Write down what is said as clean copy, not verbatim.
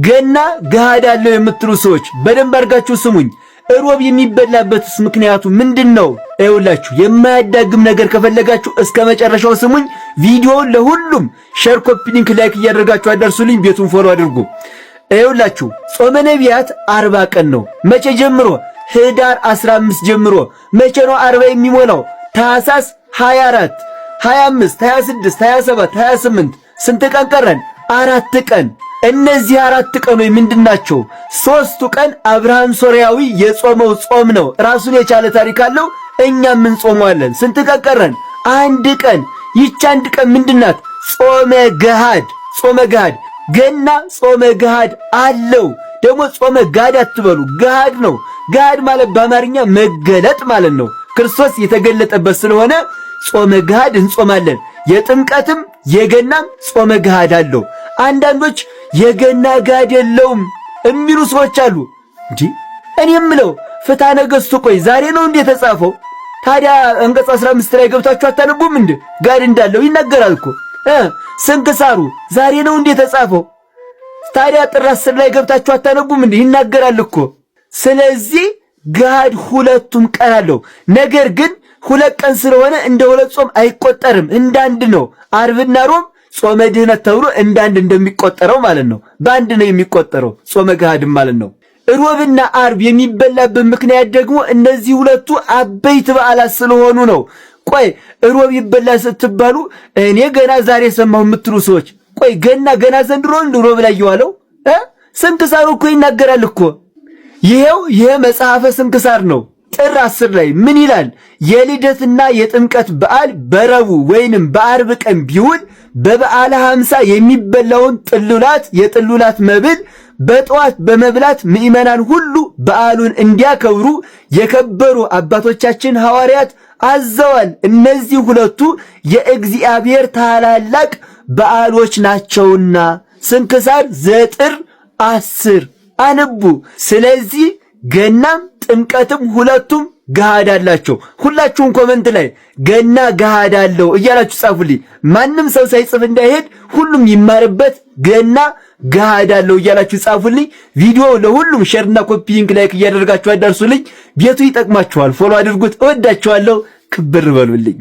ገና ገሃድ አለው የምትሉ ሰዎች በደንብ አድርጋችሁ ስሙኝ። ሮብ የሚበላበትስ ምክንያቱ ምንድነው? አይውላችሁ የማያዳግም ነገር ከፈለጋችሁ እስከ መጨረሻው ስሙኝ። ቪዲዮውን ለሁሉም ሼር፣ ኮፒ ሊንክ፣ ላይክ እያደረጋችሁ አዳርሱልኝ። ቤቱን ፎሎ አድርጉ። አይውላችሁ ጾመ ነቢያት 40 ቀን ነው። መቼ ጀምሮ? ህዳር 15 ጀምሮ። መቼ ነው 40 የሚሞላው? ታኅሳስ 24 25 26 27 28 ስንት ቀን ቀረን? 4 ቀን። እነዚህ 4 ቀኖች ምንድናቸው? 3ቱ ቀን አብርሃም ሶርያዊ የጾመው ጾም ነው። ራሱን የቻለ ታሪክ አለው። እኛም እንጾመዋለን። ስንት ቀን ቀረን? 1 ቀን። ይህች 1 ቀን ምንድናት? ጾመ ገሃድ። ጾመ ገሃድ ገና ጾመ ገሃድ አለው። ደግሞ ጾመ ገሃድ አትበሉ፣ ገሃድ ነው። ገሃድ ማለት በአማርኛ መገለጥ ማለት ነው። ክርስቶስ የተገለጠበት ስለሆነ ጾመ ገሃድ እንጾማለን። የጥምቀትም የገናም ጾመ ገሃድ አለው። አንዳንዶች የገና ገሃድ የለውም የሚሉ ሰዎች አሉ። እንዴ እኔ የምለው ፍትሐ ነገሥቱ ቆይ ዛሬ ነው እንዴ የተጻፈው? ታዲያ አንቀጽ 15 ላይ ገብታችሁ አታነቡም እንዴ? ገሃድ እንዳለው ይናገራል እኮ። ስንክሳሩ ዛሬ ነው እንዴ የተጻፈው? ታዲያ ጥር 10 ላይ ገብታችሁ አታነቡም እንዴ? ይናገራል እኮ። ስለዚህ ገሃድ ሁለቱም ቀን አለው። ነገር ግን 2 ቀን ስለሆነ እንደ 2 ጾም አይቆጠርም፣ እንዳንድ ነው። ዓርብና ሮብ ጾመ ድህነት ተብሎ እንዳንድ እንደሚቆጠረው ማለት ነው። በአንድ ነው የሚቆጠረው ጾመ ገሃድም ማለት ነው። ሮብና ዓርብ የሚበላበት ምክንያት ደግሞ እነዚህ ሁለቱ አበይት በዓላት ስለሆኑ ነው። ቆይ ሮብ ይበላል ስትባሉ እኔ ገና ዛሬ ሰማሁ የምትሉ ሰዎች ቆይ ገና ዘንድሮ ሮብ ላይ የዋለው ስንክሳሩ እኮ ይናገራል እኮ። ይሄ መጽሐፈ ስንክሳር ነው። ጥር 10 ላይ ምን ይላል? የልደትና የጥምቀት በዓል በረቡዕ ወይንም በዓርብ ቀን ቢውል በበዓለ 50 የሚበላውን ጥሉላት የጥሉላት መብል በጠዋት በመብላት ምእመናን ሁሉ በዓሉን እንዲያከብሩ የከበሩ አባቶቻችን ሐዋርያት አዘዋል። እነዚህ ሁለቱ የእግዚአብሔር ታላላቅ በዓሎች ናቸውና። ስንክሳር ዘጥር 10 አንቡ። ስለዚህ ገናም ጥምቀትም ሁለቱም ገሃድ አላቸው። ሁላችሁም ኮመንት ላይ ገና ገሃድ አለው እያላችሁ ጻፉልኝ። ማንም ሰው ሳይጽፍ እንዳይሄድ ሁሉም ይማርበት። ገና ገሃድ አለው እያላችሁ ጻፉልኝ። ቪዲዮ ለሁሉም ሼርና ኮፒ ሊንክ ላይክ እያደረጋችሁ አዳርሱልኝ። ቤቱ ይጠቅማችኋል። ፎሎ አድርጉት። እወዳችኋለሁ። ክብር በሉልኝ።